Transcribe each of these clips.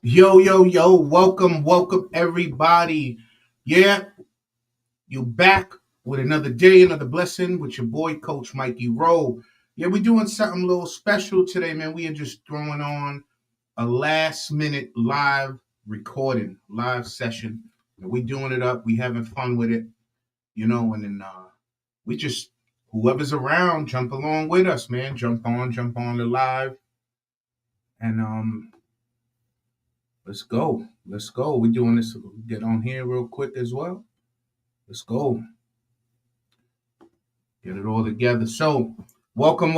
Yo, yo, yo, welcome everybody. Yeah, you back with another day, another blessing with your boy, Coach Mikey Rowe. Yeah, we doing something a little special today, man. We are just throwing on a last minute live recording, live session. And we doing it up. We having fun with it, and then we just, whoever's around, jump along with us, man. Jump on the live. And let's go. Let's go. We're doing this. Get on here real quick as well. Let's go. Get it all together. So, welcome,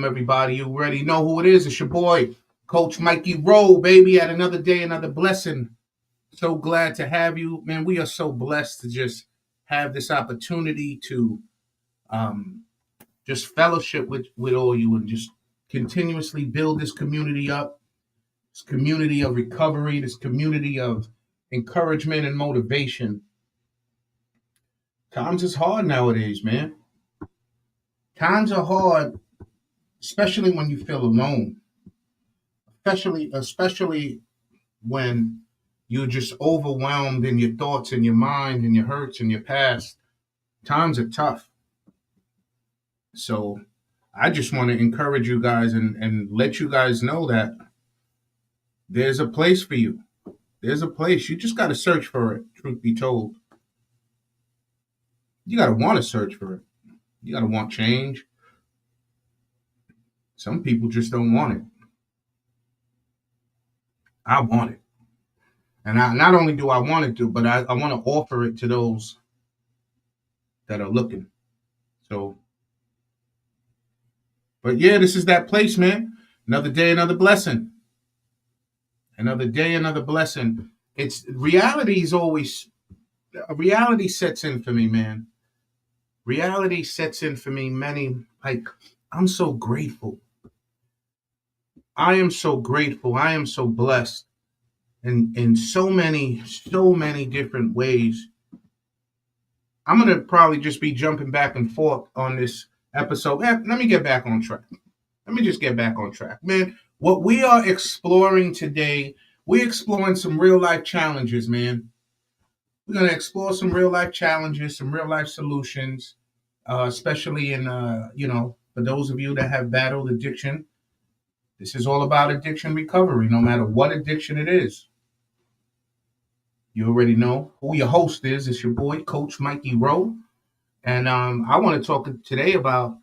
everybody. You already know who it is. It's your boy, Coach Mikey Rowe, baby, at another day, another blessing. So glad to have you. Man, we are so blessed to just have this opportunity to um, just fellowship with all you and just continuously build this community up, this community of recovery, this community of encouragement and motivation. Times is hard nowadays, man. Times are hard, especially when you feel alone. Especially when you're just overwhelmed in your thoughts and your mind and your hurts and your past. Times are tough. So I just want to encourage you guys and let you guys know that there's a place for you. There's a place. You just got to search for it, truth be told. You got to want to search for it. You got to want change. Some people just don't want it. I want it. And not only do I want it to, but I want to offer it to those that are looking. So, but yeah, this is that place, man. Another day, another blessing. Another day, another blessing. It's reality is always reality sets in for me, man. Reality sets in for me I'm so grateful. I am so grateful. I am so blessed in so many different ways. I'm gonna probably just be jumping back and forth on this episode. Let me get back on track. Let me just get back on track, man. What we are exploring today, we're exploring some real life challenges, man. We're gonna explore some real life challenges, some real life solutions, especially in for those of you that have battled addiction. This is all about addiction recovery, no matter what addiction it is. You already know who your host is. It's your boy, Coach Mikey Rowe. And I want to talk today about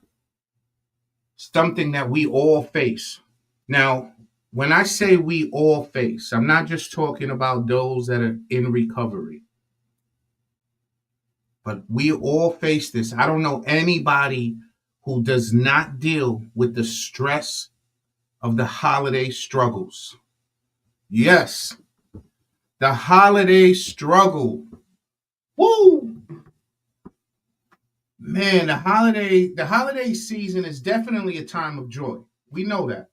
something that we all face. Now, when I say we all face, I'm not just talking about those that are in recovery, but we all face this. I don't know anybody who does not deal with the stress of the holiday struggles. Yes, the holiday struggle. Woo! Man, the holiday season is definitely a time of joy. We know that.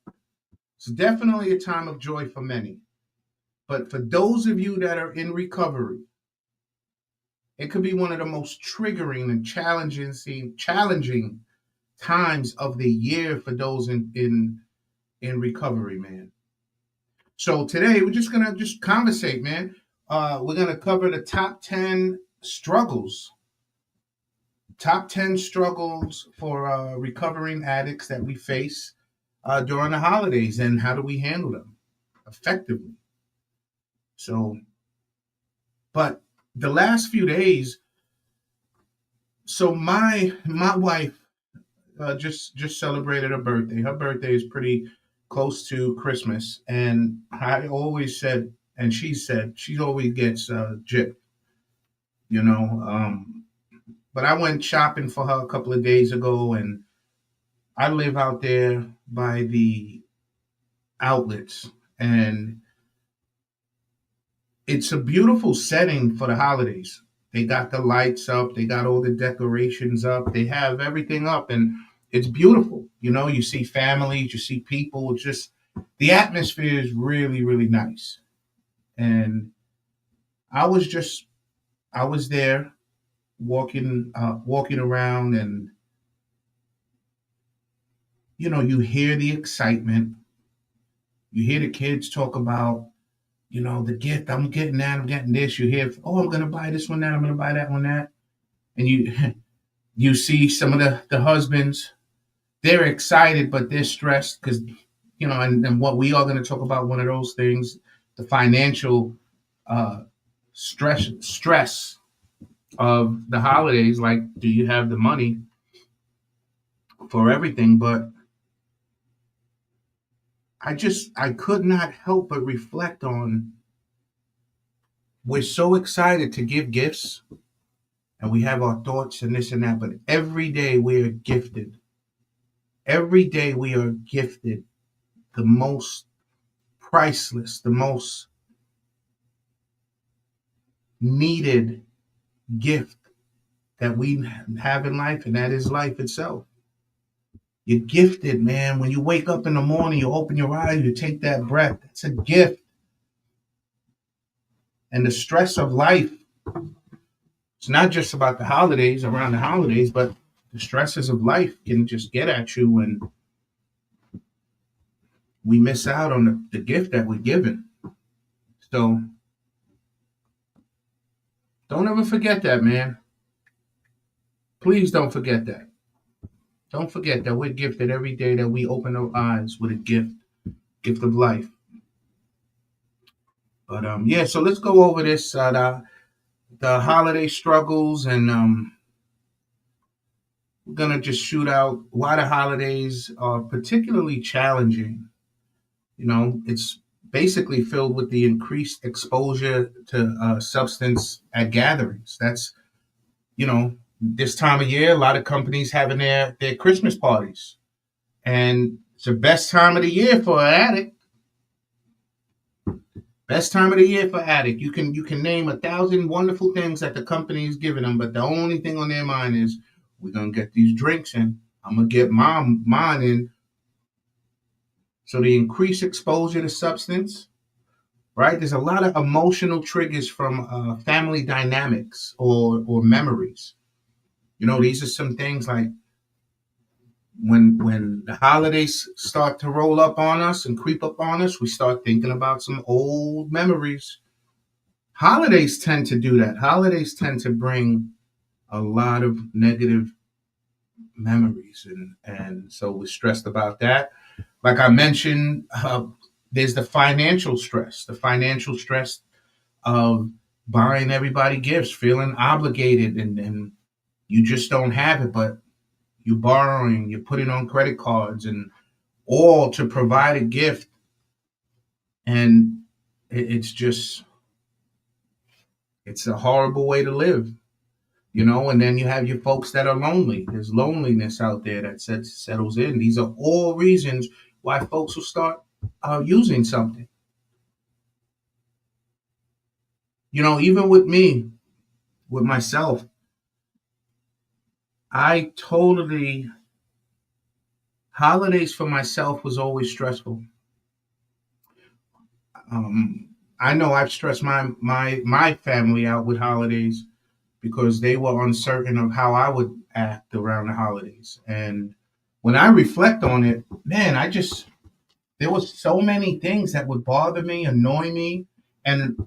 It's definitely a time of joy for many. But for those of you that are in recovery, it could be one of the most triggering and challenging times of the year for those in recovery, man. So today we're just gonna just conversate, man. We're gonna cover the top 10 struggles for recovering addicts that we face during the holidays, and how do we handle them effectively. So, but the last few days, so my wife just celebrated her birthday. Her birthday is pretty close to Christmas, and I always said, and she always gets gypped, you know. But I went shopping for her a couple of days ago, and I live out there by the outlets, and it's a beautiful setting for the holidays. They got the lights up, they got all the decorations up, they have everything up, and it's beautiful. You know, you see families, you see people. It's just the atmosphere is really, really nice. And I was just I was there walking around, and you hear the excitement. You hear the kids talk about, the gift. I'm getting that. I'm getting this. You hear, oh, I'm going to buy this one, that. I'm going to buy that one, that. And you you see some of the husbands, they're excited, but they're stressed because, and what we are going to talk about, one of those things, the financial uh, stress of the holidays. Like, do you have the money for everything? But I could not help but reflect on, we're so excited to give gifts and we have our thoughts and this and that, but every day we are gifted. Every day we are gifted the most priceless, the most needed gift that we have in life, and that is life itself. You're gifted, man. When you wake up in the morning, you open your eyes, you take that breath. That's a gift. And the stress of life, it's not just about the holidays, around the holidays, but the stresses of life can just get at you when we miss out on the gift that we're given. So don't ever forget that, man. Please don't forget that. Don't forget that we're gifted every day that we open our eyes with a gift of life. But yeah, so let's go over this the holiday struggles, and we're gonna just shoot out why the holidays are particularly challenging. It's basically filled with the increased exposure to substance at gatherings. That's this time of year, a lot of companies having their Christmas parties, and it's the best time of the year for an addict. Best time of the year for addict. You can name 1,000 wonderful things that the company is giving them, but the only thing on their mind is, we're gonna get these drinks in. I'm gonna get mine in. So the increased exposure to substance, right? There's a lot of emotional triggers from family dynamics or memories. These are some things like, when the holidays start to roll up on us and creep up on us, we start thinking about some old memories. Holidays tend to do that. Holidays tend to bring a lot of negative memories, and so we're stressed about that. Like I mentioned, there's the financial stress of buying everybody gifts, feeling obligated, and you just don't have it, but you're borrowing, you're putting on credit cards, and all to provide a gift. And it's just, it's a horrible way to live, and then you have your folks that are lonely. There's loneliness out there that settles in. These are all reasons why folks will start using something. Even with me, with myself, I totally, holidays for myself was always stressful. I know I've stressed my family out with holidays because they were uncertain of how I would act around the holidays. And when I reflect on it, man, there was so many things that would bother me, annoy me, and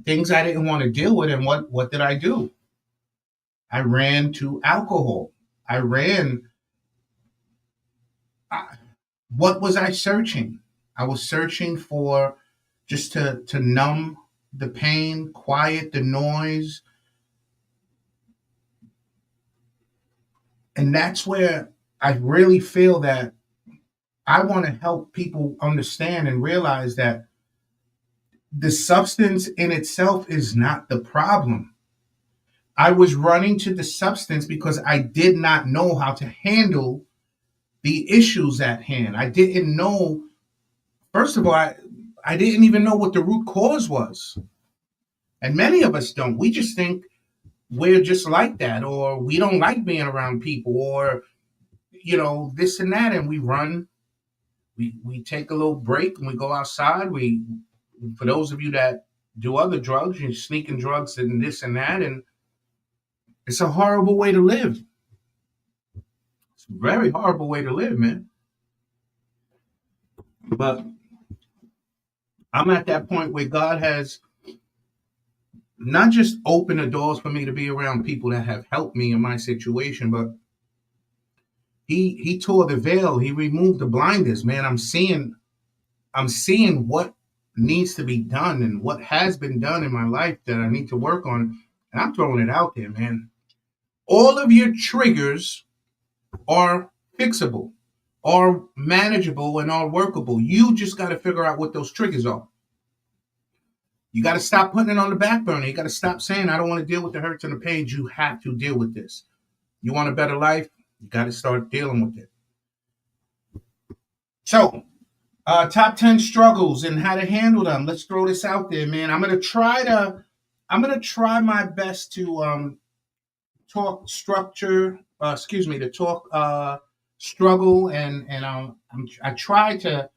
things I didn't want to deal with. And what did I do? I ran to alcohol. I ran. I, what was I searching? I was searching for, just to numb the pain, quiet the noise, and that's where I really feel that I want to help people understand and realize that the substance in itself is not the problem. I was running to the substance because I did not know how to handle the issues at hand. I didn't know, first of all, I didn't even know what the root cause was. And many of us don't. We just think we're just like that, or we don't like being around people, or, this and that. And we run, we take a little break and we go outside. For those of you that do other drugs, you sneaking drugs and this and that. And it's a horrible way to live. It's a very horrible way to live, man. But I'm at that point where God has not just opened the doors for me to be around people that have helped me in my situation, but he tore the veil. He removed the blinders, man. I'm seeing what needs to be done and what has been done in my life that I need to work on. And I'm throwing it out there, man. All of your triggers are fixable, are manageable, and are workable. You just got to figure out what those triggers are. You got to stop putting it on the back burner. You got to stop saying, I don't want to deal with the hurts and the pains. You have to deal with this. You want a better life? You got to start dealing with it. So, top 10 struggles and how to handle them. Let's throw this out there, man. I'm gonna try my best to talk structure. To talk struggle, and I try to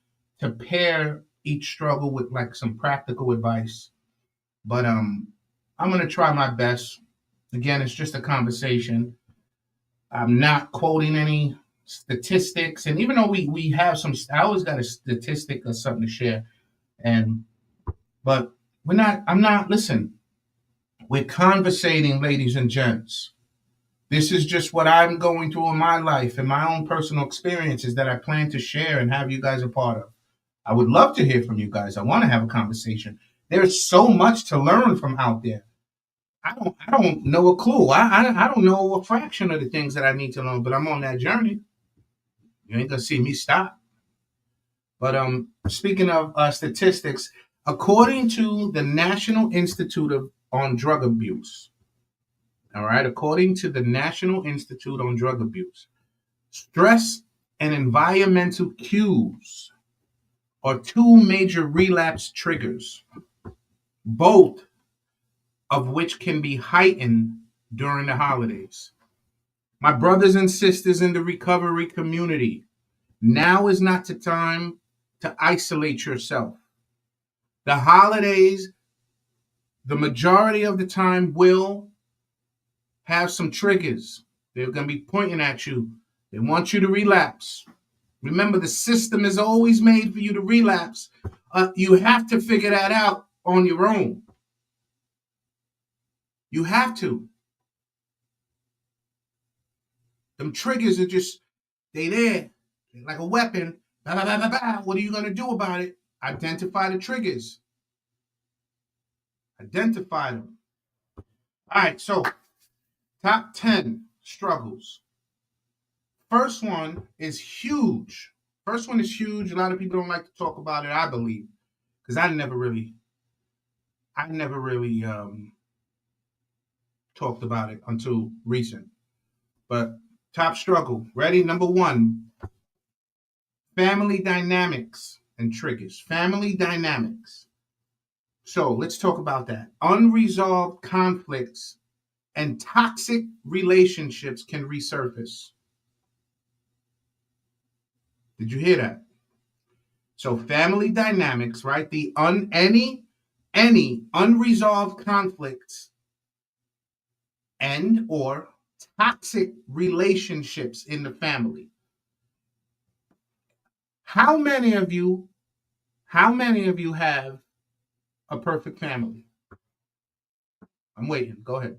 pair each struggle with like some practical advice. But I'm gonna try my best. Again, it's just a conversation. I'm not quoting any statistics, and even though we have some, I always got a statistic or something to share, and but we're not. I'm not. Listen, we're conversating, ladies and gents. This is just what I'm going through in my life and my own personal experiences that I plan to share and have you guys a part of. I would love to hear from you guys. I want to have a conversation. There's so much to learn from out there. I don't know a clue. I don't know a fraction of the things that I need to learn, but I'm on that journey. You ain't gonna see me stop. But speaking of statistics, according to the National Institute on Drug Abuse, all right, according to the National Institute on Drug Abuse, stress and environmental cues are two major relapse triggers, both of which can be heightened during the holidays. My brothers and sisters in the recovery community, now is not the time to isolate yourself. The holidays, the majority of the time, will have some triggers. They're going to be pointing at you. They want you to relapse. Remember, the system is always made for you to relapse. You have to figure that out on your own. You have to. Them triggers are just, they there. They're like a weapon. Bah, bah, bah, bah, bah. What are you going to do about it? Identify the triggers. Identify them. All right, so top 10 struggles. First one is huge. First one is huge. A lot of people don't like to talk about it, I believe, because I never really talked about it until recent. But top struggle. Ready? Number one, family dynamics and triggers. Family dynamics. So let's talk about that. Unresolved conflicts and toxic relationships can resurface. Did you hear that? So family dynamics, right? Any unresolved conflicts and or toxic relationships in the family. How many of you have a perfect family? I'm waiting. Go ahead.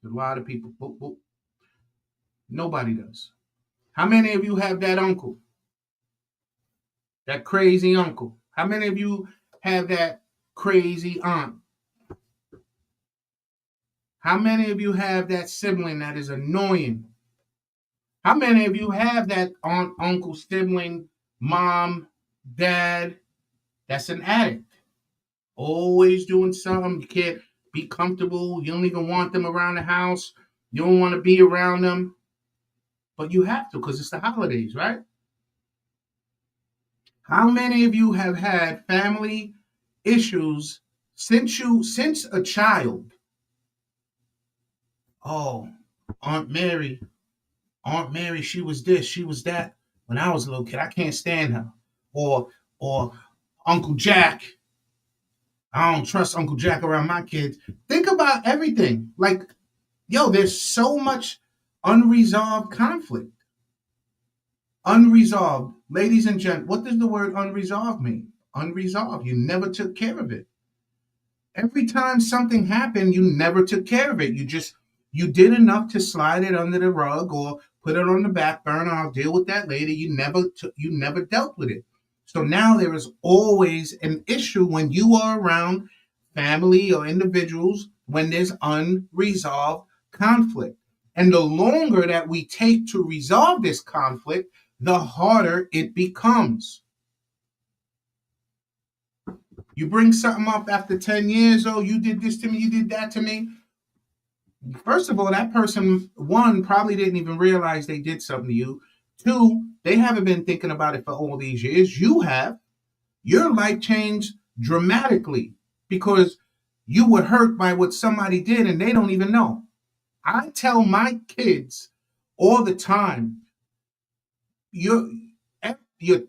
There's a lot of people. Boop, boop. Nobody does. How many of you have that uncle? That crazy uncle? How many of you have that crazy aunt? How many of you have that sibling that is annoying? How many of you have that aunt, uncle, sibling, mom, dad that's an addict? Always doing something. You can't be comfortable. You don't even want them around the house. You don't want to be around them. But you have to because it's the holidays, right? How many of you have had family issues since a child? Oh, Aunt Mary, she was this, she was that when I was a little kid. I can't stand her. Or Uncle Jack. I don't trust Uncle Jack around my kids. Think about everything. Like, yo, there's so much unresolved conflict. Unresolved. Ladies and gentlemen, what does the word unresolved mean? Unresolved. You never took care of it. Every time something happened, you never took care of it. You did enough to slide it under the rug or put it on the back burner. I'll deal with that later. You never dealt with it. So now there is always an issue when you are around family or individuals when there's unresolved conflict. And the longer that we take to resolve this conflict, the harder it becomes. You bring something up after 10 years, oh, you did this to me, you did that to me. First of all, that person, one, probably didn't even realize they did something to you. Two, they haven't been thinking about it for all these years. You have. Your life changed dramatically because you were hurt by what somebody did and they don't even know. I tell my kids all the time, your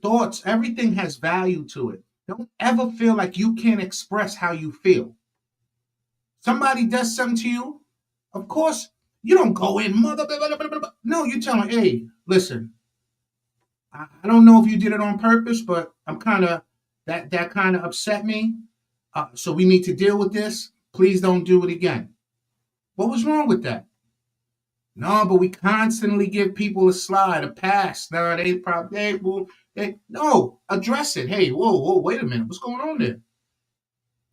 thoughts, everything has value to it. Don't ever feel like you can't express how you feel. Somebody does something to you, of course, you don't go in, mother. Blah, blah, blah, blah, blah. No, you tell them, hey, listen, I don't know if you did it on purpose, but I'm kind of, that kind of upset me. So we need to deal with this. Please don't do it again. What was wrong with that? No, but we constantly give people a slide, a pass. No, they probably, no, address it. Hey, whoa, wait a minute. What's going on there?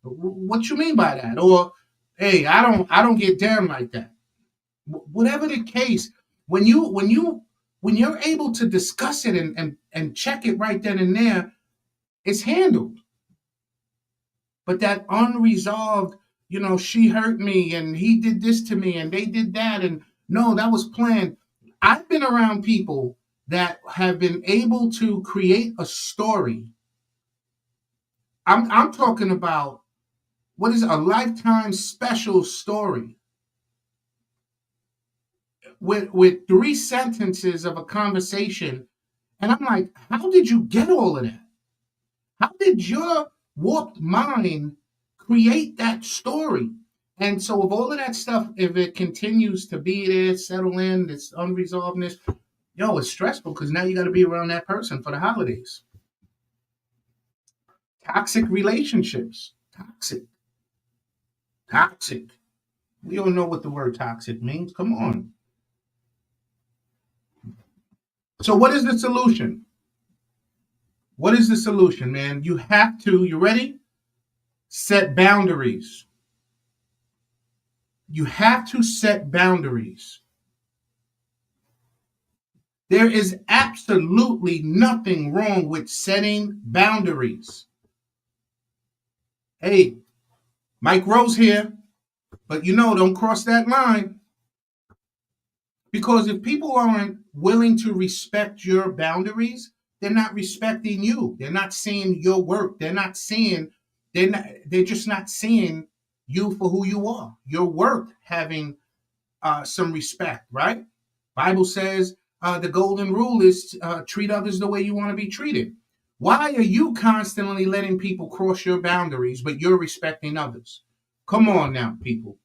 What you mean by that? Or, hey, I don't get down like that. Whatever the case, when you're able to discuss it and check it right then and there, it's handled. But that unresolved, she hurt me and he did this to me and they did that, and no, that was planned. I've been around people that have been able to create a story. I'm talking about what is a lifetime special story with 3 sentences of a conversation. And I'm like, how did you get all of that? How did your warped mind create that story? And so with all of that stuff, if it continues to be there, settle in, this unresolvedness, it's stressful because now you got to be around that person for the holidays. Toxic relationships. Toxic. We all know what the word toxic means. Come on. So what is the solution? What is the solution, man? You ready? Set boundaries. You have to set boundaries. There is absolutely nothing wrong with setting boundaries. Hey, Mike Rose here, but don't cross that line. Because if people aren't willing to respect your boundaries, they're not respecting you. They're not seeing your work. They're just not seeing you for who you are. Your work having some respect, right? Bible says the golden rule is treat others the way you want to be treated. Why are you constantly letting people cross your boundaries, but you're respecting others? Come on now, people.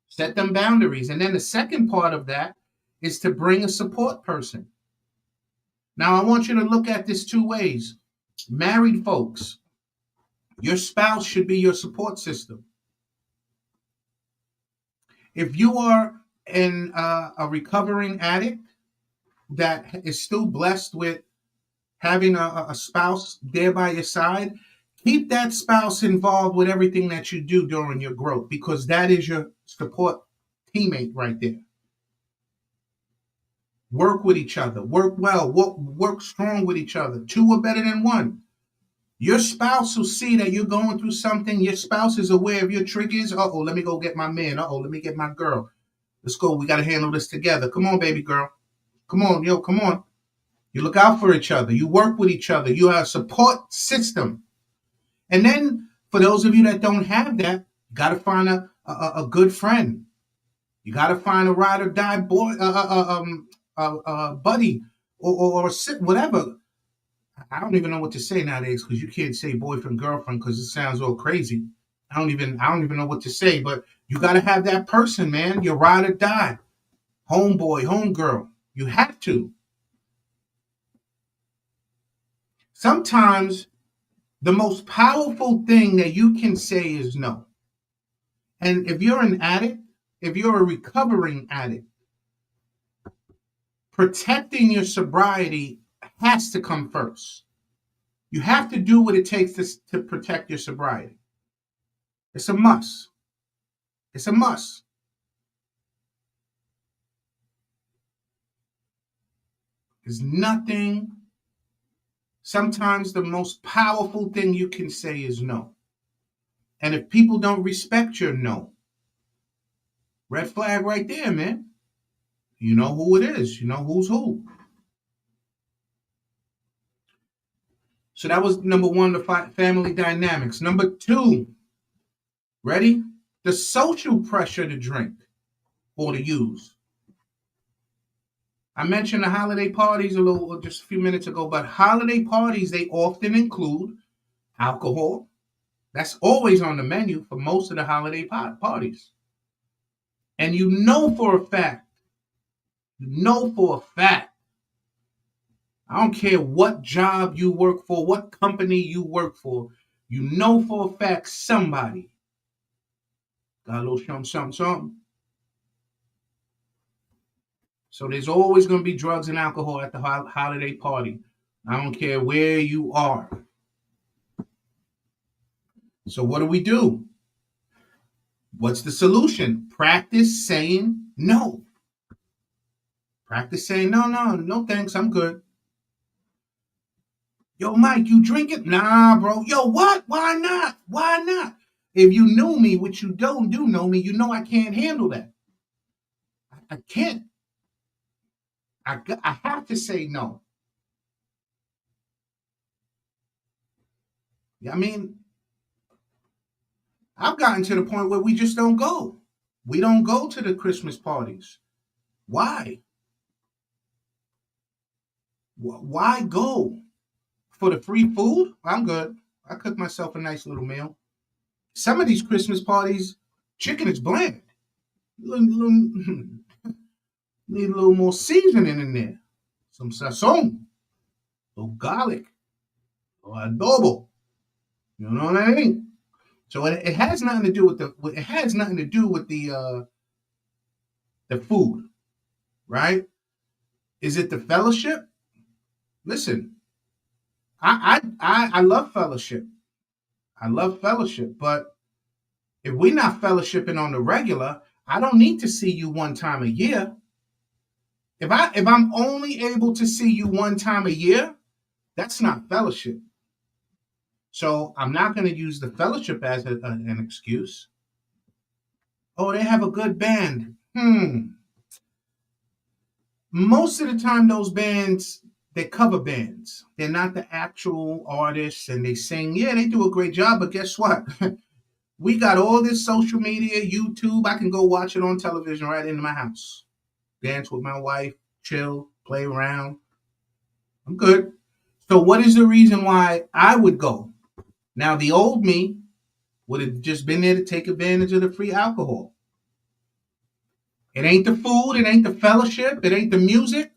Set them boundaries. And then the second part of that is to bring a support person. Now, I want you to look at this 2 ways. Married folks, your spouse should be your support system. If you are a recovering addict that is still blessed with having a spouse there by your side, keep that spouse involved with everything that you do during your growth, because that is your support teammate right there. Work with each other. Work well. Work strong with each other. 2 are better than 1. Your spouse will see that you're going through something. Your spouse is aware of your triggers. Uh-oh, let me go get my man. Uh-oh, let me get my girl. Let's go. We got to handle this together. Come on, baby girl. Come on, come on. You look out for each other. You work with each other. You have a support system. And then for those of you that don't have that, you got to find a good friend. You got to find a ride or die boy, buddy, or whatever. I don't even know what to say nowadays because you can't say boyfriend, girlfriend because it sounds all crazy. I don't even know what to say. But you got to have that person, man. Your ride or die, homeboy, homegirl. You have to. Sometimes the most powerful thing that you can say is no. And if you're an addict, if you're a recovering addict, protecting your sobriety has to come first. You have to do what it takes to protect your sobriety. It's a must. It's a must. There's nothing. Sometimes the most powerful thing you can say is no. And if people don't respect your no, red flag right there, man. You know who it is. You know who's who. So that was number one, the family dynamics. Number two, ready? The social pressure to drink or to use. I mentioned the holiday parties just a few minutes ago, but holiday parties, they often include alcohol. That's always on the menu for most of the holiday parties. And you know for a fact, I don't care what job you work for, what company you work for, you know for a fact somebody got a little something. So there's always going to be drugs and alcohol at the holiday party. I don't care where you are. So what do? What's the solution? Practice saying no. Practice saying no thanks, I'm good. Yo, Mike, you drinking? Nah, bro. Yo, what? Why not? Why not? If you knew me, which you do know me, you know I can't handle that. I can't. I have to say no. I mean, I've gotten to the point where we just don't go. We don't go to the Christmas parties. Why? Why go? For the free food? I'm good. I cook myself a nice little meal. Some of these Christmas parties, chicken is bland. Need a little more seasoning in there. Some sazon, a little garlic, or adobo. You know what I mean? So it has nothing to do with the food, right? Is it the fellowship? Listen, I love fellowship. I love fellowship, but if we're not fellowshipping on the regular, I don't need to see you one time a year. If I'm only able to see you one time a year, that's not fellowship. So I'm not going to use the fellowship as an excuse. Oh, they have a good band. Most of the time, those bands, they're cover bands. They're not the actual artists, and they sing. Yeah, they do a great job, but guess what? We got all this social media, YouTube. I can go watch it on television right in my house. Dance with my wife, chill, play around. I'm good. So what is the reason why I would go? Now, the old me would have just been there to take advantage of the free alcohol. It ain't the food. It ain't the fellowship. It ain't the music.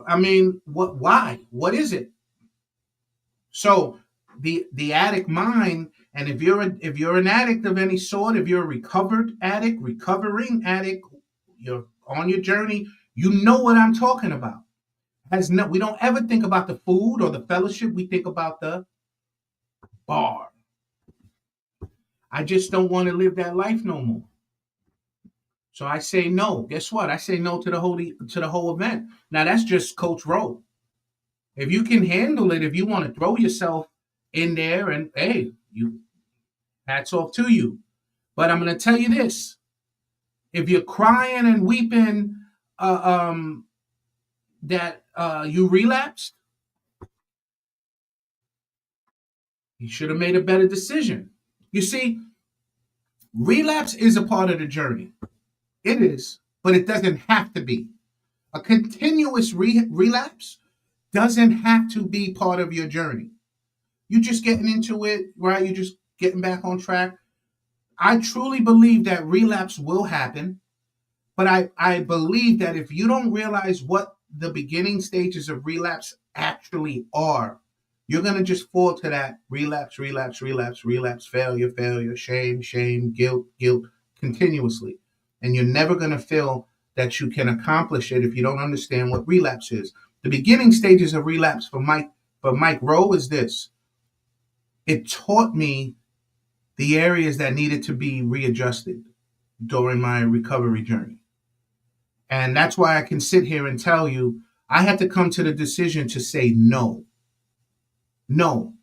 I mean, what? Why? What is it? So the addict mind, and if you're an addict of any sort, if you're a recovering addict, you're on your journey, you know what I'm talking about. We don't ever think about the food or the fellowship. We think about the bar. I just don't want to live that life no more. So I say no. Guess what? I say no to the whole event. Now that's just Coach Rowe. If you can handle it, if you want to throw yourself in there, and hey, you hats off to you. But I'm going to tell you this: if you're crying and weeping that you relapsed, you should have made a better decision. You see, relapse is a part of the journey. It is, but it doesn't have to be. A continuous relapse doesn't have to be part of your journey. You're just getting into it, right? You're just getting back on track. I truly believe that relapse will happen, but I believe that if you don't realize what the beginning stages of relapse actually are, you're going to just fall to that relapse, relapse, relapse, relapse, failure, failure, shame, shame, guilt, guilt continuously. And you're never going to feel that you can accomplish it if you don't understand what relapse is. The beginning stages of relapse for Mike Rowe is this. It taught me the areas that needed to be readjusted during my recovery journey. And that's why I can sit here and tell you I had to come to the decision to say no. No.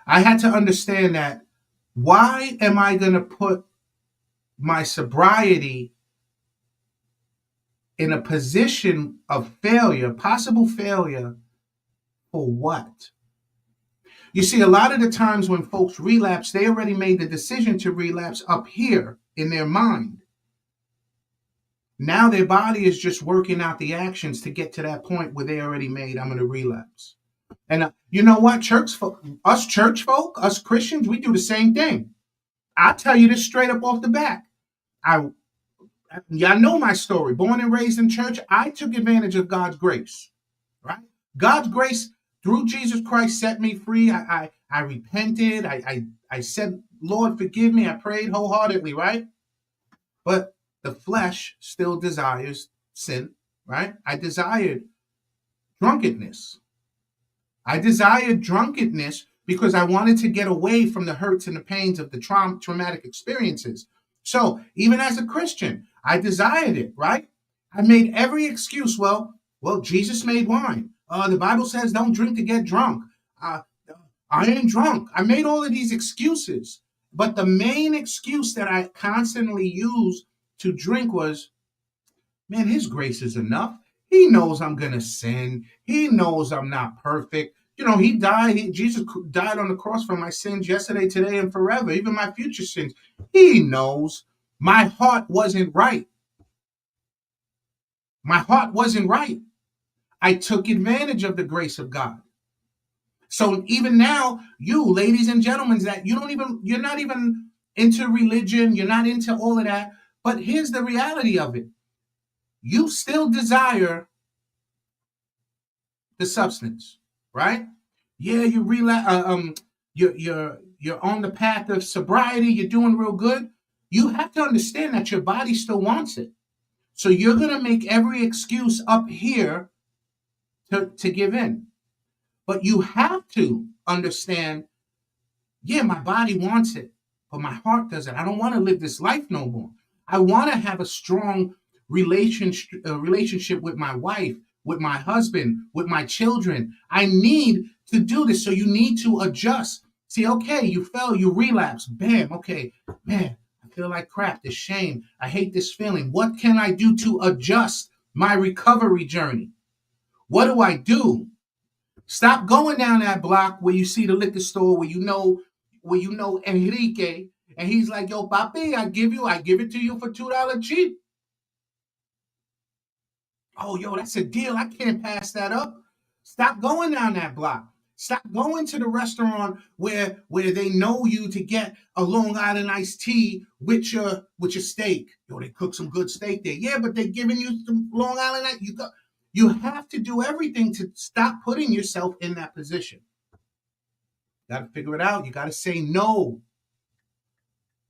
I had to understand that why am I going to put my sobriety in a position of failure, possible failure, for what? You see, a lot of the times when folks relapse, they already made the decision to relapse up here in their mind. Now their body is just working out the actions to get to that point where they already made, I'm going to relapse. And you know what? Church folk, us Christians, we do the same thing. I'll tell you this straight up off the bat. Y'all know my story. Born and raised in church, I took advantage of God's grace, right? God's grace through Jesus Christ set me free. I repented. I said, Lord, forgive me. I prayed wholeheartedly, right? But the flesh still desires sin, right? I desired drunkenness. I desired drunkenness because I wanted to get away from the hurts and the pains of the traumatic experiences. So even as a Christian, I desired it, right? I made every excuse. Well, Jesus made wine. The Bible says don't drink to get drunk. I ain't drunk. I made all of these excuses. But the main excuse that I constantly used to drink was, man, his grace is enough. He knows I'm going to sin. He knows I'm not perfect. You know, he died. Jesus died on the cross for my sins yesterday, today, and forever, even my future sins. He knows. My heart wasn't right. My heart wasn't right. I took advantage of the grace of God. So even now, you, ladies and gentlemen, that you're not even into religion, you're not into all of that. But here's the reality of it. You still desire the substance, right? Yeah, you you're on the path of sobriety, you're doing real good. You have to understand that your body still wants it. So you're going to make every excuse up here to give in. But you have to understand, yeah, my body wants it, but my heart doesn't. I don't want to live this life no more. I want to have a strong relationship with my wife, with my husband, with my children. I need to do this. So you need to adjust. See, okay, you fell, you relapse. Bam, okay, man, I feel like crap, this shame. I hate this feeling. What can I do to adjust my recovery journey? What do I do? Stop going down that block where you see the liquor store where you know Enrique, and he's like, yo, papi, I give it to you for $2 cheap. Oh, yo, that's a deal. I can't pass that up. Stop going down that block. Stop going to the restaurant where they know you to get a Long Island iced tea with your steak. Yo, they cook some good steak there. Yeah, but they're giving you some Long Island iced. You have to do everything to stop putting yourself in that position. Got to figure it out. You got to say no.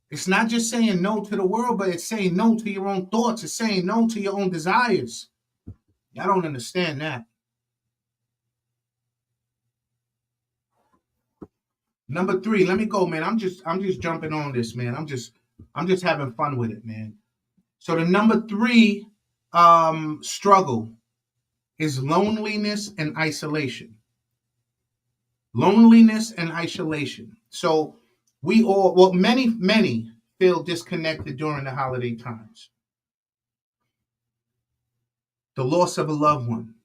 It's not just saying no to the world, but it's saying no to your own thoughts. It's saying no to your own desires. I don't understand that. Number 3, let me go, man. I'm just jumping on this, man. I'm just having fun with it, man. So the number 3 struggle is loneliness and isolation. Loneliness and isolation. So we all, well, many feel disconnected during the holiday times. The loss of a loved one.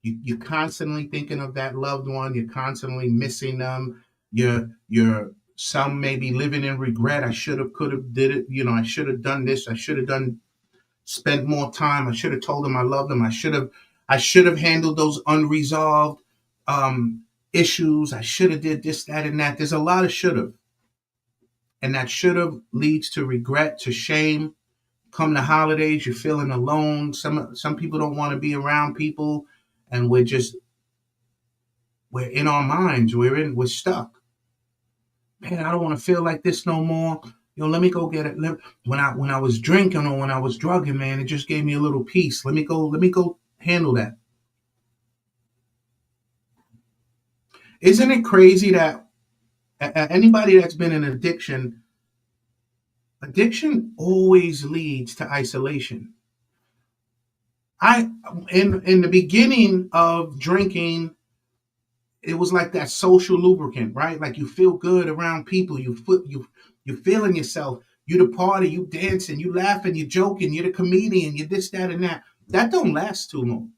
You're constantly thinking of that loved one. You're constantly missing them. You're some may be living in regret. I should have, could have, did it. You know, I should have done this. I should have spent more time. I should have told them I loved them. I should have handled those unresolved issues. I should have did this, that, and that. There's a lot of should have. And that should have leads to regret, to shame. Come the holidays, you're feeling alone. Some people don't want to be around people, and we're just we're in our minds. We're stuck. Man, I don't want to feel like this no more. Let me go get it. When I was drinking or when I was drugging, man, it just gave me a little peace. Let me go handle that. Isn't it crazy that anybody that's been in addiction always leads to isolation. I in the beginning of drinking, it was like that social lubricant, right? Like you feel good around people. You feeling yourself. You the party. You dancing. You laughing. You joking. You're the comedian. You this, that, and that. That don't last too long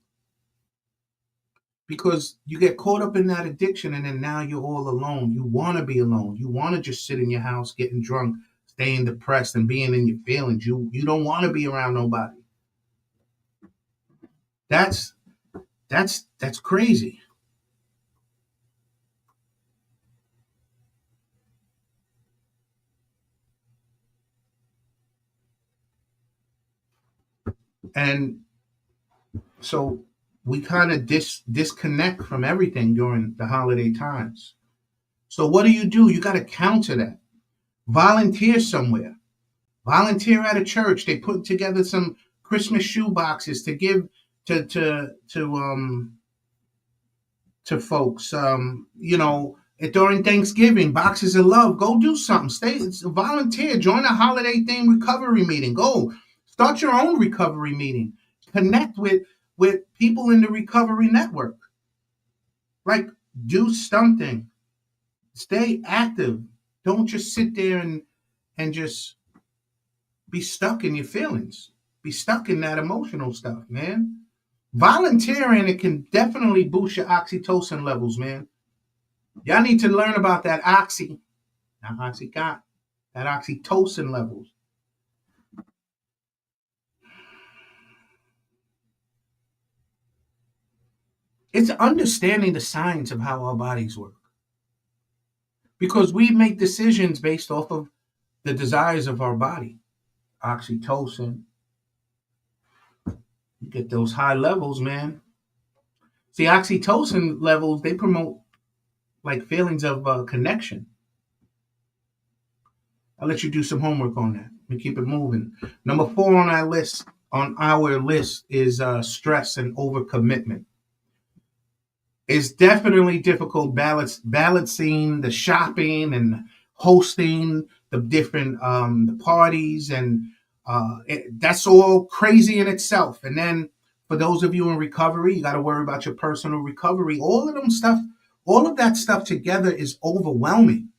because you get caught up in that addiction, and then now you're all alone. You want to be alone. You want to just sit in your house, getting drunk, staying depressed, and being in your feelings. You don't want to be around nobody. That's that's crazy. And so we kind of disconnect from everything during the holiday times. So what do? You got to counter that. Volunteer somewhere. Volunteer at a church. They put together some Christmas shoe boxes to give to folks. During Thanksgiving, boxes of love. Go do something. Stay volunteer. Join a holiday themed recovery meeting. Go start your own recovery meeting. Connect with people in the recovery network. Like do something. Stay active. Don't just sit there and just be stuck in your feelings. Be stuck in that emotional stuff, man. Volunteering, it can definitely boost your oxytocin levels, man. Y'all need to learn about that not oxycot, that oxytocin levels. It's understanding the science of how our bodies work. Because we make decisions based off of the desires of our body. Oxytocin, you get those high levels, man. See, oxytocin levels, they promote like feelings of connection. I'll let you do some homework on that. We keep it moving. Number 4 on our list is stress and overcommitment. It's definitely difficult balancing the shopping and hosting the different the parties, and that's all crazy in itself. And then for those of you in recovery, you got to worry about your personal recovery. All of that stuff together is overwhelming.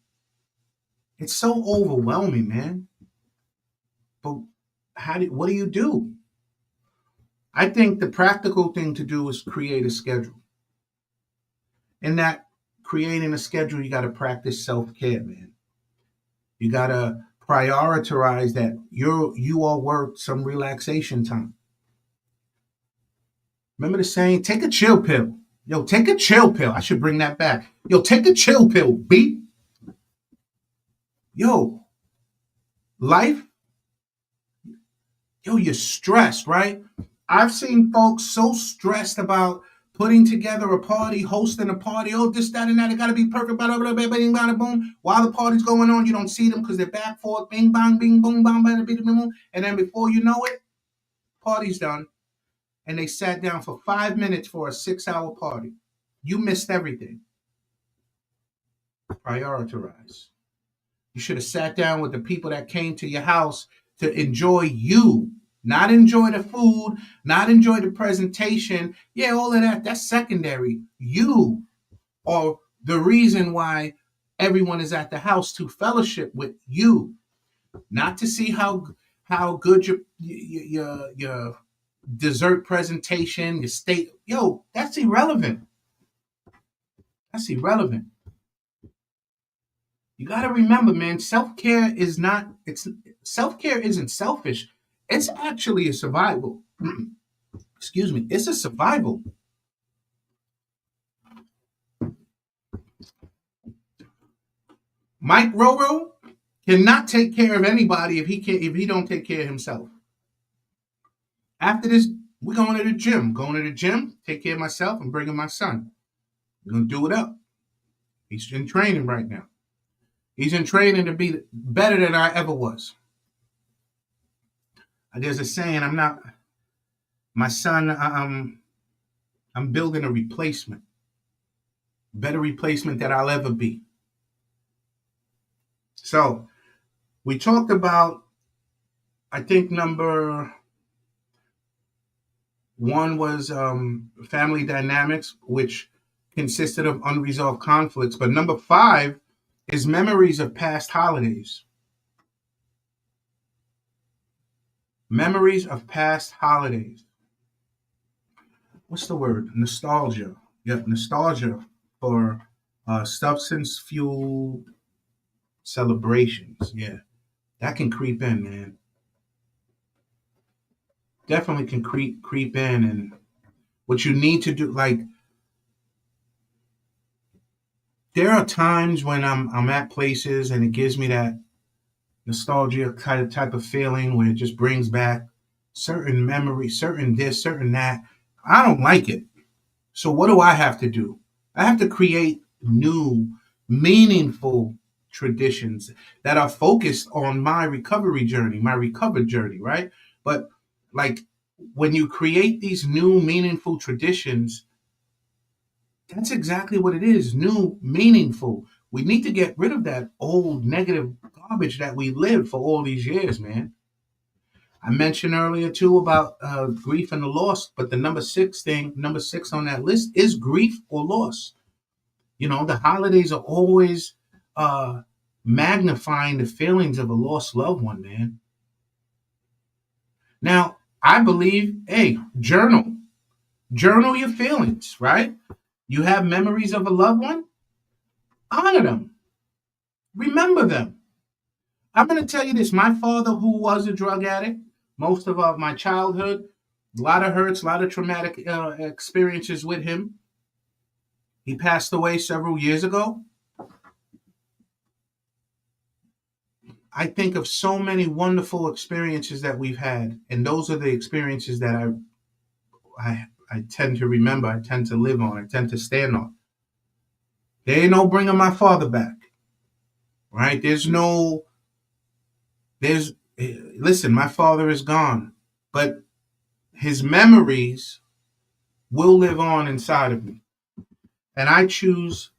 It's so overwhelming, man. But what do you do? I think the practical thing to do is create a schedule. In that creating a schedule, you got to practice self-care, man. You got to prioritize that you are worth some relaxation time. Remember the saying, take a chill pill. Yo, take a chill pill. I should bring that back. Yo, take a chill pill, beat. Yo, life, you're stressed, right? I've seen folks so stressed about putting together a party, hosting a party, oh, this, that, and that, it got to be perfect, blah, blah, blah, blah, bing, bada, boom. While the party's going on, you don't see them because they're back forth, bing, bang, bing, boom, bang, bada, bing, boom. And then before you know it, party's done. And they sat down for 5 minutes for a 6-hour party. You missed everything. Prioritize. You should have sat down with the people that came to your house to enjoy you, not enjoy the food, not enjoy the presentation. Yeah, all of that, that's secondary. You are the reason why everyone is at the house, to fellowship with you, not to see how good your dessert presentation, your state. Yo, that's irrelevant. That's irrelevant. You got to remember, man, self-care isn't selfish. It's actually a survival. Excuse me. It's a survival. Mike Roro cannot take care of anybody if he don't take care of himself. After this, we're going to the gym. Take care of myself and bringing my son. He's going to do it up. He's in training right now. He's in training to be better than I ever was. There's a saying, I'm not, my son, I'm building a replacement, better replacement that I'll ever be. So we talked about, I think number one was family dynamics, which consisted of unresolved conflicts. But number five is memories of past holidays. Memories of past holidays. What's the word? Nostalgia. Yeah, nostalgia for substance fueled celebrations. Yeah, that can creep in, man. Definitely can creep in, and what you need to do, like, there are times when I'm at places and it gives me that nostalgia type of feeling where it just brings back certain memories, certain this, certain that. I don't like it. So what do I have to do? I have to create new, meaningful traditions that are focused on my recovery journey, my recovered journey, right? But like when you create these new, meaningful traditions, that's exactly what it is, new, meaningful. We need to get rid of that old negative garbage that we lived for all these years, man. I mentioned earlier too about grief and the loss, but the number six on that list is grief or loss. You know, the holidays are always uh, magnifying the feelings of a lost loved one, man. Now, I believe, hey, journal your feelings, right? You have memories of a loved one, honor them, remember them. I'm going to tell you this: my father, who was a drug addict, most of my childhood, a lot of hurts, a lot of traumatic experiences with him. He passed away several years ago. I think of so many wonderful experiences that we've had, and those are the experiences that I tend to remember. I tend to live on. I tend to stand on. There ain't no bringing my father back, right? There's. Listen, my father is gone, but his memories will live on inside of me, and I choose.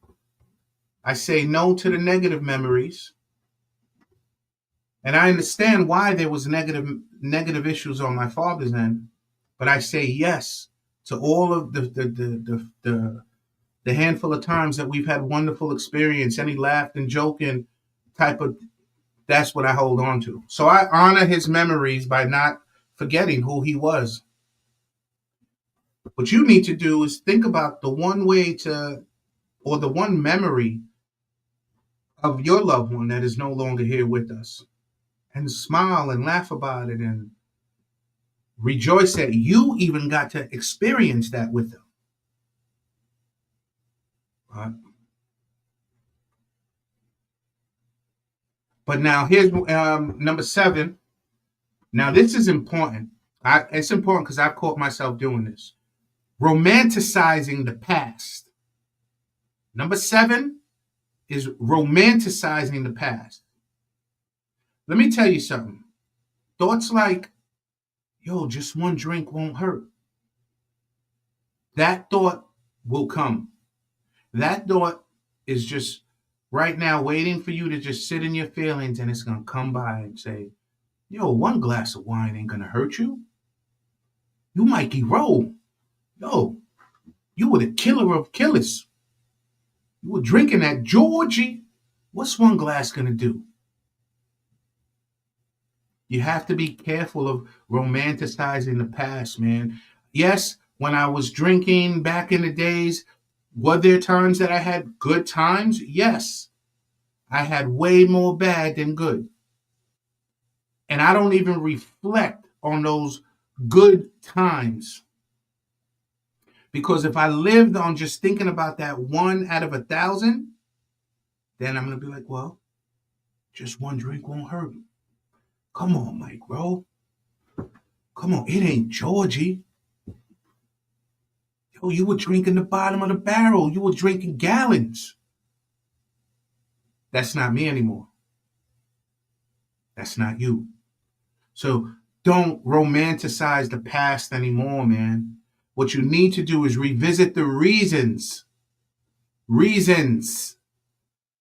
I say no to the negative memories, and I understand why there was negative issues on my father's end, but I say yes to all of the handful of times that we've had wonderful experience, any laughed and joking type of. That's what I hold on to. So I honor his memories by not forgetting who he was. What you need to do is think about the one way to, or the one memory of your loved one that is no longer here with us, and smile and laugh about it and rejoice that you even got to experience that with them. Right? But now here's number seven. Now this is important. It's important because I've caught myself doing this. Romanticizing the past. Number seven is romanticizing the past. Let me tell you something. Thoughts like, yo, just one drink won't hurt. That thought will come. That thought is just right now waiting for you to just sit in your feelings, and it's going to come by and say, yo, one glass of wine ain't going to hurt you. You Mikey Rowe. Yo, you were the killer of killers. You were drinking that Georgie. What's one glass going to do? You have to be careful of romanticizing the past, man. Yes, when I was drinking back in the days, were there times that I had good times? Yes. I had way more bad than good. And I don't even reflect on those good times. Because if I lived on just thinking about that one out of 1,000, then I'm going to be like, well, just one drink won't hurt. Come on, Mike, bro. Come on, it ain't Georgie. Oh, you were drinking the bottom of the barrel. You were drinking gallons. That's not me anymore. That's not you. So don't romanticize the past anymore, man. What you need to do is revisit the reasons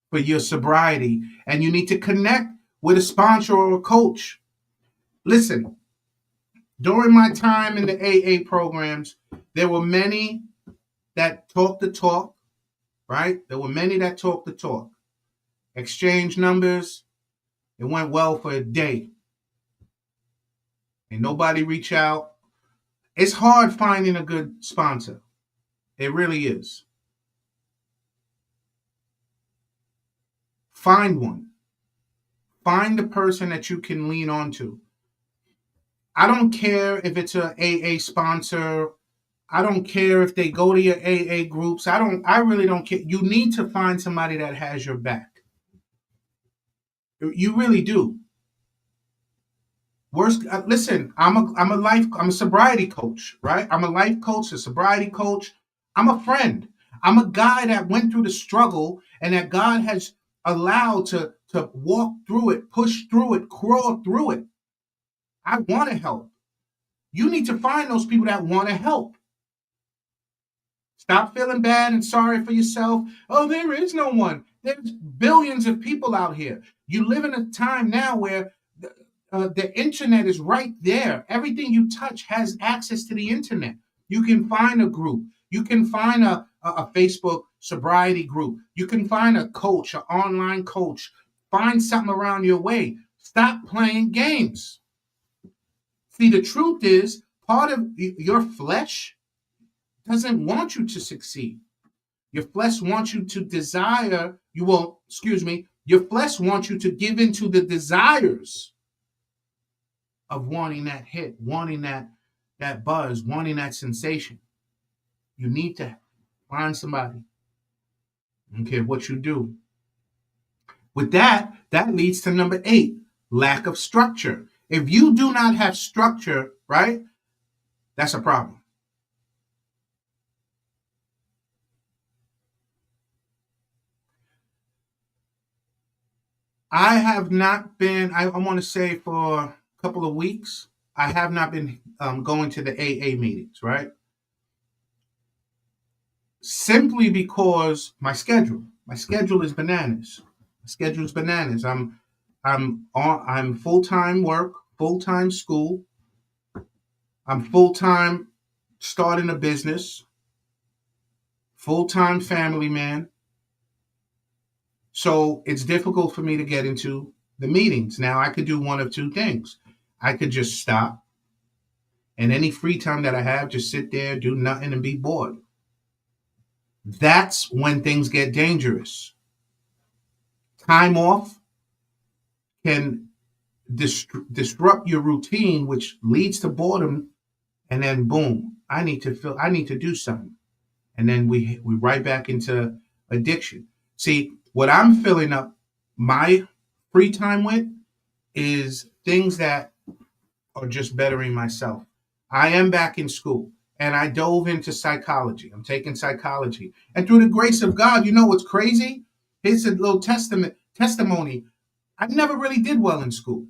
for your sobriety, and you need to connect with a sponsor or a coach. Listen, during my time in the AA programs, there were many that talked the talk, right? There were many that talked the talk, exchanged numbers. It went well for a day. And nobody reach out. It's hard finding a good sponsor. It really is. Find one. Find the person that you can lean on to. I don't care if it's a AA sponsor. I don't care if they go to your AA groups. I really don't care. You need to find somebody that has your back. You really do. Listen, I'm a sobriety coach, right? I'm a life coach, a sobriety coach. I'm a friend. I'm a guy that went through the struggle and that God has allowed to walk through it, push through it, crawl through it. I want to help. You need to find those people that want to help. Stop feeling bad and sorry for yourself. Oh, there is no one. There's billions of people out here. You live in a time now where the internet is right there. Everything you touch has access to the internet. You can find a group. You can find a Facebook sobriety group. You can find a coach, an online coach. Find something around your way. Stop playing games. See, the truth is, part of your flesh doesn't want you to succeed. Your flesh wants you to desire, your flesh wants you to give into the desires of wanting that hit, wanting that buzz, wanting that sensation. You need to find somebody. I don't care what you do. With that leads to number 8, lack of structure. If you do not have structure, right, that's a problem. I have not been, I want to say for a couple of weeks, I have not been going to the AA meetings, right? Simply because my schedule is bananas. My schedule is bananas. I'm full-time work, full-time school. I'm full-time starting a business, full-time family man. So it's difficult for me to get into the meetings. Now I could do one of two things. I could just stop, and any free time that I have, just sit there, do nothing, and be bored. That's when things get dangerous. Time off can disrupt your routine, which leads to boredom, and then boom, I need to do something, and then we right back into addiction. See, what I'm filling up my free time with is things that are just bettering myself. I am back in school and I dove into psychology. I'm taking psychology. And through the grace of God, you know what's crazy? Here's a little testimony. I never really did well in school.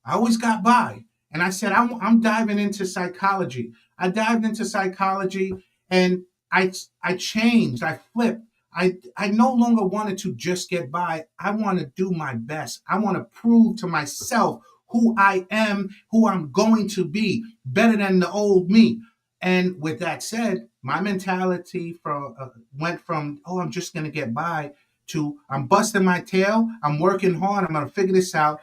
I always got by. And I said, I'm diving into psychology. I dived into psychology and I changed. I flipped. I no longer wanted to just get by. I want to do my best. I want to prove to myself who I am, who I'm going to be, better than the old me. And with that said, my mentality went from, oh, I'm just going to get by, to I'm busting my tail. I'm working hard. I'm going to figure this out.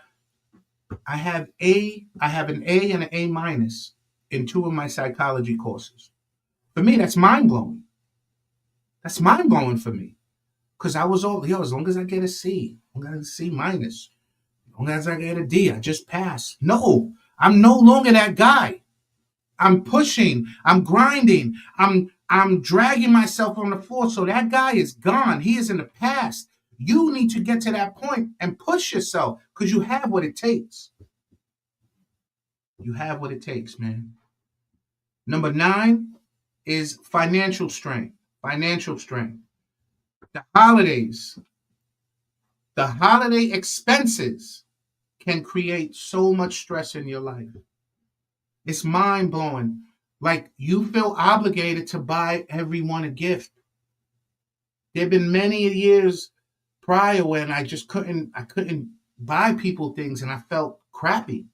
I have an A and an A minus in 2 of my psychology courses. For me, that's mind blowing. That's mind blowing for me. Because I was as long as I get a C, as long as I get a C minus, as long as I get a D, I just pass. No, I'm no longer that guy. I'm pushing, I'm grinding, I'm dragging myself on the floor. So that guy is gone. He is in the past. You need to get to that point and push yourself because you have what it takes. You have what it takes, man. Number 9 is financial strength. Financial strength. The holidays, the holiday expenses can create so much stress in your life. It's mind blowing. Like you feel obligated to buy everyone a gift. There have been many years prior when I couldn't buy people things and I felt crappy.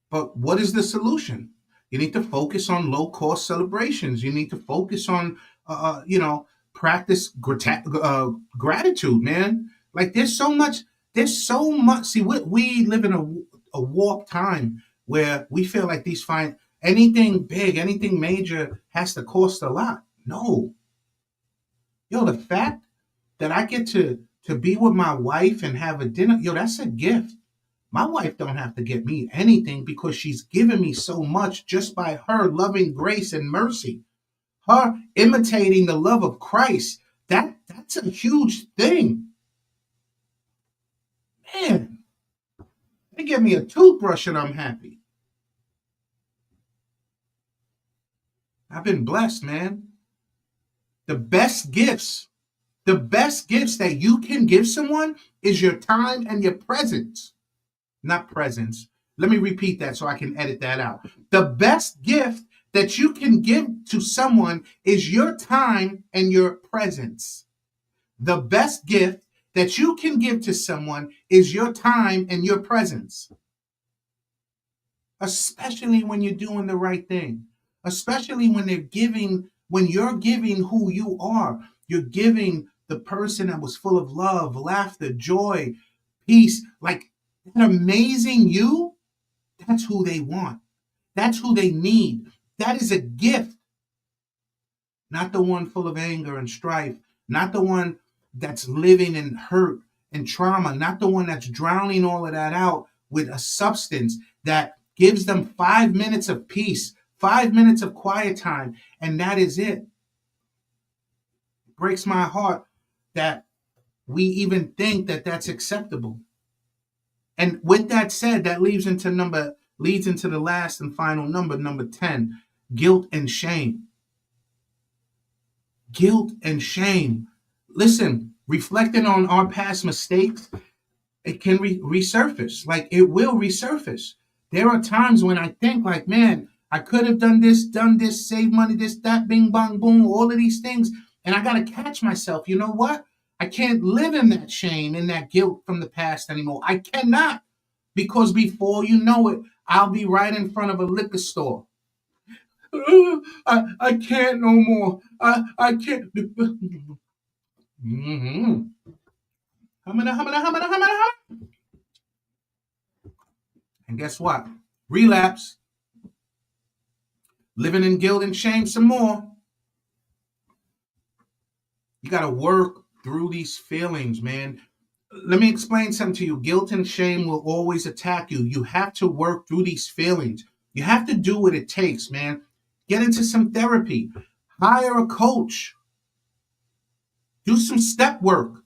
But what is the solution? You need to focus on low cost celebrations. You need to focus on, practice gratitude, man. Like there's so much. See, we live in a warped time where we feel like anything big, anything major has to cost a lot. No, yo, the fact that I get to be with my wife and have a dinner, yo, that's a gift. My wife don't have to get me anything because she's given me so much just by her loving grace and mercy. Her imitating the love of Christ. That's a huge thing. Man, they give me a toothbrush and I'm happy. I've been blessed, man. The best gifts, the best gifts that you can give someone is your time and your presence. Not presence. Let me repeat that so I can edit that out. The best gift that you can give to someone is your time and your presence. The best gift that you can give to someone is your time and your presence, especially when you're doing the right thing, especially when you're giving who you are. You're giving the person that was full of love, laughter, joy, peace, like that amazing you. That's who they want. That's who they need. That is a gift, not the one full of anger and strife, not the one that's living in hurt and trauma, not the one that's drowning all of that out with a substance that gives them 5 minutes of peace, 5 minutes of quiet time, and that is it. It breaks my heart that we even think that that's acceptable. And with that said, that leads into the last and final number 10, guilt and shame. Guilt and shame. Listen, reflecting on our past mistakes, it can resurface. Like it will resurface. There are times when I think like, man, I could have done this, save money, this, that, bing, bong, boom, all of these things. And I got to catch myself. You know what? I can't live in that shame and that guilt from the past anymore. I cannot. Because before you know it, I'll be right in front of a liquor store. I can't no more. I can't. Mm-hmm. And guess what? Relapse. Living in guilt and shame some more. You got to work through these feelings, man. Let me explain something to you. Guilt and shame will always attack you. You have to work through these feelings. You have to do what it takes, man. Get into some therapy. Hire a coach. Do some step work.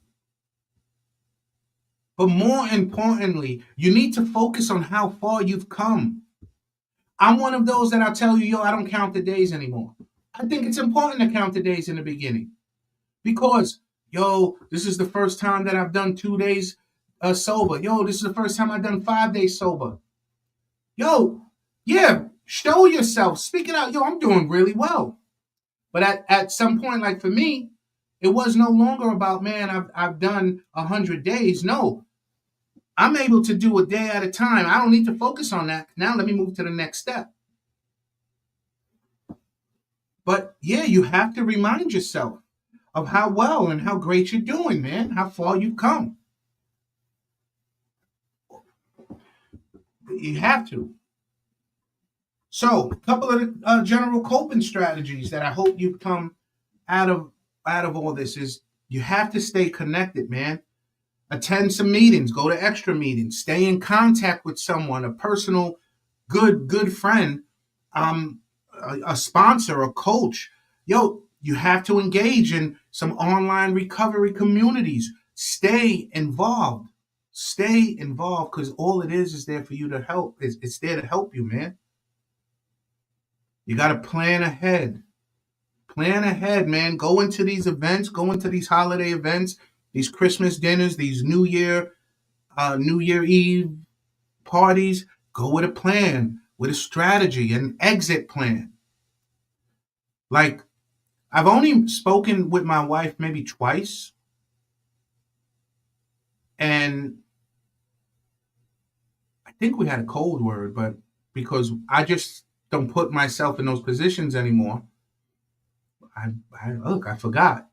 But more importantly, you need to focus on how far you've come. I'm one of those that I'll tell you, yo, I don't count the days anymore. I think it's important to count the days in the beginning because, yo, this is the first time that I've done 2 days sober. Yo, this is the first time I've done 5 days sober. Yo, yeah, show yourself. Speak it out. Yo, I'm doing really well. But at some point, like for me, it was no longer about, man, I've done 100 days. No, I'm able to do a day at a time. I don't need to focus on that. Now let me move to the next step. But yeah, you have to remind yourself of how well and how great you're doing, man, how far you've come. You have to. So, a couple of general coping strategies that I hope you come out of all this is you have to stay connected, man. Attend some meetings, go to extra meetings, stay in contact with someone, a personal, good friend, a sponsor, a coach. Yo, you have to engage in some online recovery communities. Stay involved. Stay involved because all it is there for you to help. It's there to help you, man. You got to plan ahead. Plan ahead, man. Go into these events, go into these holiday events, these Christmas dinners, these New Year Eve parties. Go with a plan, with a strategy, an exit plan. Like, I've only spoken with my wife maybe twice, and I think we had a cold word, but because I just don't put myself in those positions anymore, I forgot.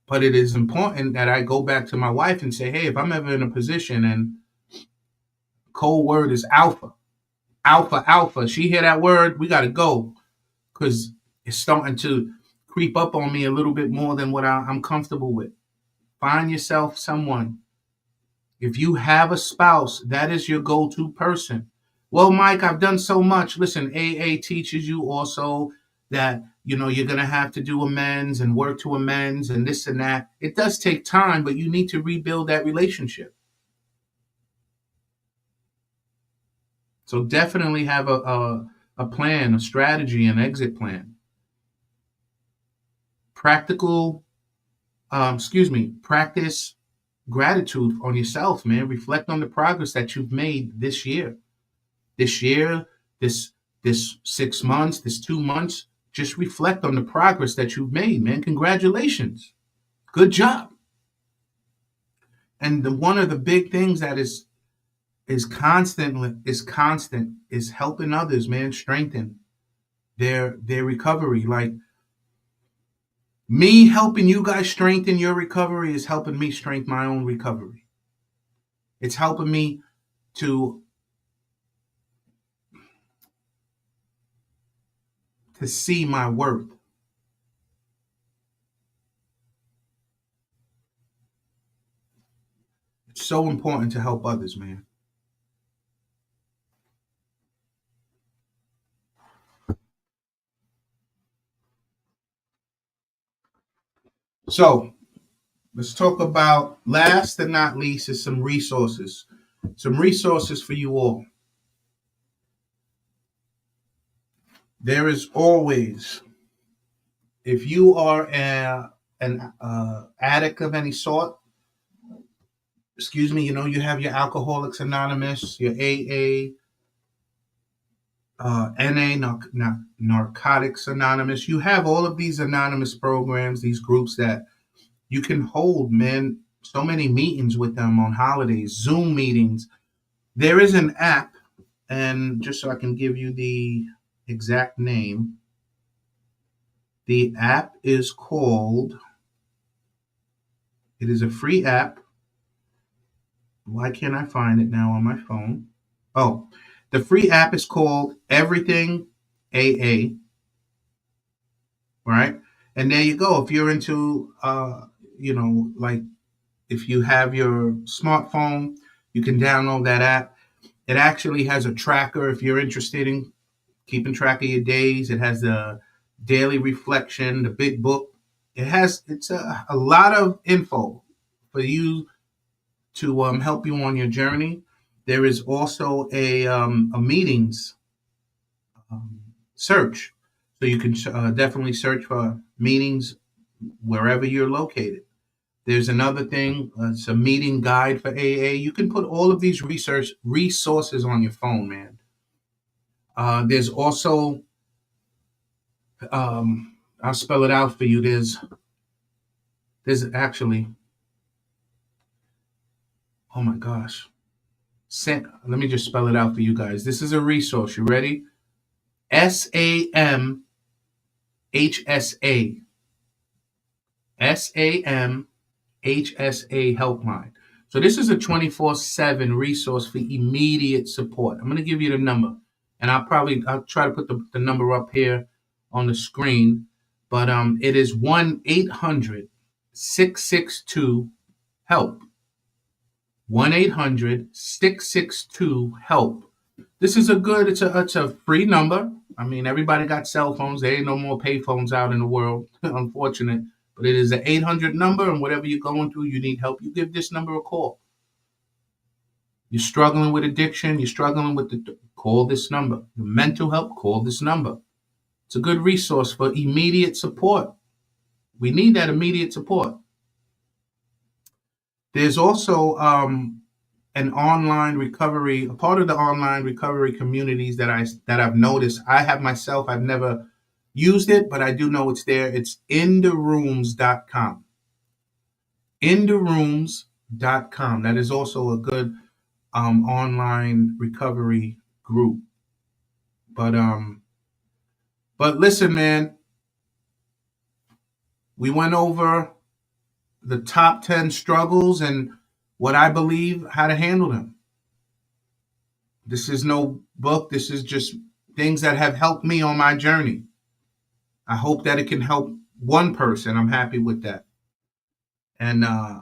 But it is important that I go back to my wife and say, hey, if I'm ever in a position, and cold word is alpha, alpha, alpha. She hear that word, we got to go, because it's starting to creep up on me a little bit more than what I'm comfortable with. Find yourself someone. If you have a spouse, that is your go-to person. Well, Mike, I've done so much. Listen, AA teaches you also that, you're going to have to do amends and work to amends and this and that. It does take time, but you need to rebuild that relationship. So definitely have a plan, a strategy, an exit plan. Practice gratitude on yourself, man. Reflect on the progress that you've made this year. This 6 months, this 2 months. Just reflect on the progress that you've made, man. Congratulations. Good job. And one of the big things that is constant is helping others, man, strengthen their recovery. Like, me helping you guys strengthen your recovery is helping me strengthen my own recovery. It's helping me to see my worth. It's so important to help others, man. So let's talk about, last and not least, is some resources. Some resources for you all. There is always, if you are an addict of any sort, you have your Alcoholics Anonymous, your AA, NA, Narcotics Anonymous. You have all of these anonymous programs, these groups that you can hold, man, so many meetings with them on holidays, Zoom meetings. There is an app, and just so I can give you the exact name, the app is called, it is a free app. Why can't I find it now on my phone? Oh, the free app is called Everything AA, right? And there you go. If you're into, like, if you have your smartphone, you can download that app. It actually has a tracker if you're interested in keeping track of your days. It has the daily reflection, the big book. It's a lot of info for you to help you on your journey. There is also a meetings search. So you can definitely search for meetings wherever you're located. There's another thing, it's a meeting guide for AA. You can put all of these resources on your phone, man. There's also, I'll spell it out for you. There's actually, oh my gosh. Let me just spell it out for you guys. This is a resource. You ready? SAMHSA. SAMHSA helpline. So this is a 24/7 resource for immediate support. I'm going to give you the number, and I'll try to put the number up here on the screen, but it is 1-800-662-HELP. 1-800-662-HELP. This is it's a free number. I mean, everybody got cell phones. There ain't no more pay phones out in the world, unfortunate. But it is an 800 number, and whatever you're going through, you need help, you give this number a call. You're struggling with addiction, you're struggling with call this number. Your mental health, call this number. It's a good resource for immediate support. We need that immediate support. There's also an online recovery, a part of the online recovery communities that I've noticed. I've never used it, but I do know it's there. It's intherooms.com. intherooms.com. That is also a good online recovery group. But listen, man, we went over the top 10 struggles and what I believe how to handle them. This is no book. This is just things that have helped me on my journey. I hope that it can help one person. I'm happy with that. And, I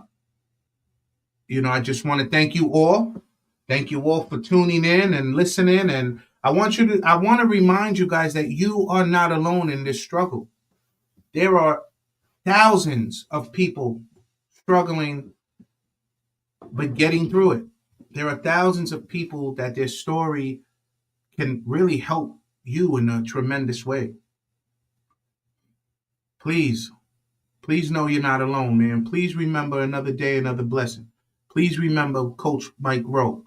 just want to thank you all. Thank you all for tuning in and listening. And I want to remind you guys that you are not alone in this struggle. There are thousands of people struggling, but getting through it. There are thousands of people that their story can really help you in a tremendous way. Please know you're not alone, man. Please remember another day, another blessing. Please remember Coach Mike Rowe.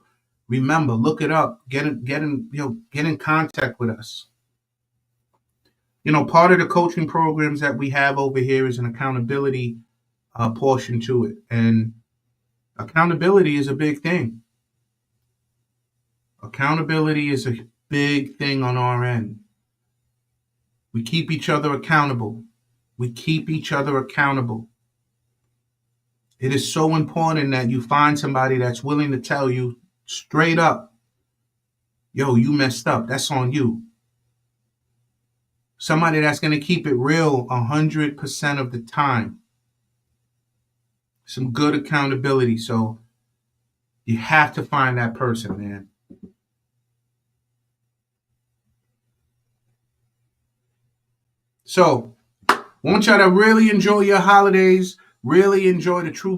Remember, look it up. Get in contact with us. Part of the coaching programs that we have over here is an accountability portion to it. And accountability is a big thing. Accountability is a big thing on our end. We keep each other accountable. It is so important that you find somebody that's willing to tell you straight up, yo, you messed up. That's on you. Somebody that's going to keep it real 100% of the time. Some good accountability. So you have to find that person, man. So I want y'all to really enjoy your holidays. Really enjoy the true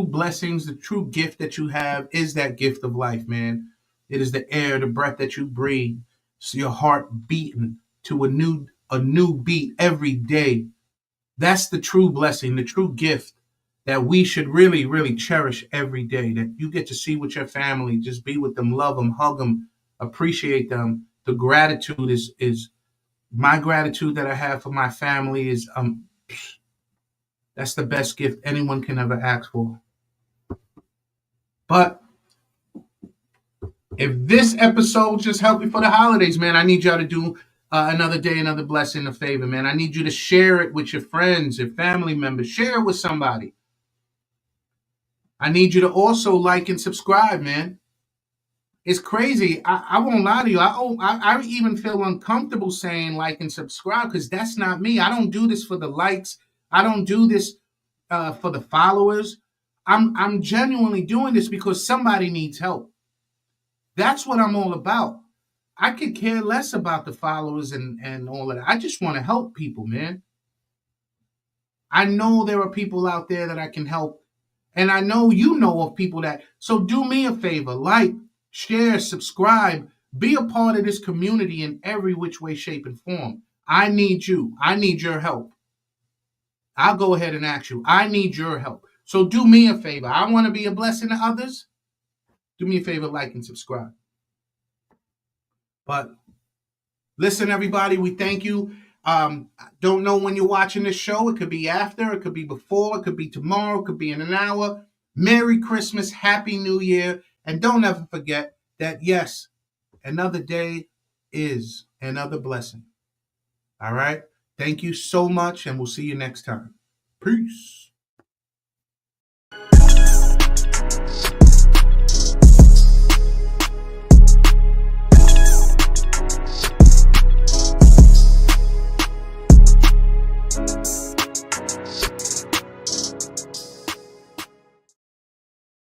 blessings, the true gift that you have is that gift of life, man. It is the air, the breath that you breathe. So your heart beating to a new beat every day. That's the true blessing, the true gift that we should really, really cherish every day. That you get to see with your family, just be with them, love them, hug them, appreciate them. The gratitude is my gratitude that I have for my family is that's the best gift anyone can ever ask for. But if this episode just helped you for the holidays, man, I need y'all to do another day, another blessing, a favor, man. I need you to share it with your friends, your family members. Share it with somebody. I need you to also like and subscribe, man. It's crazy. I won't lie to you. I even feel uncomfortable saying like and subscribe because that's not me. I don't do this for the likes. I don't do this for the followers. I'm genuinely doing this because somebody needs help. That's what I'm all about. I could care less about the followers and all of that. I just want to help people, man. I know there are people out there that I can help. And I know you know of people that. So do me a favor. Like, share, subscribe. Be a part of this community in every which way, shape, and form. I need you. I need your help. I'll go ahead and ask you. I need your help. So do me a favor. I want to be a blessing to others. Do me a favor, like and subscribe. But listen, everybody, we thank you. Don't know when you're watching this show. It could be after, it could be before, it could be tomorrow, it could be in an hour. Merry Christmas, Happy New Year. And don't ever forget that, yes, another day is another blessing. All right? Thank you so much, and we'll see you next time. Peace.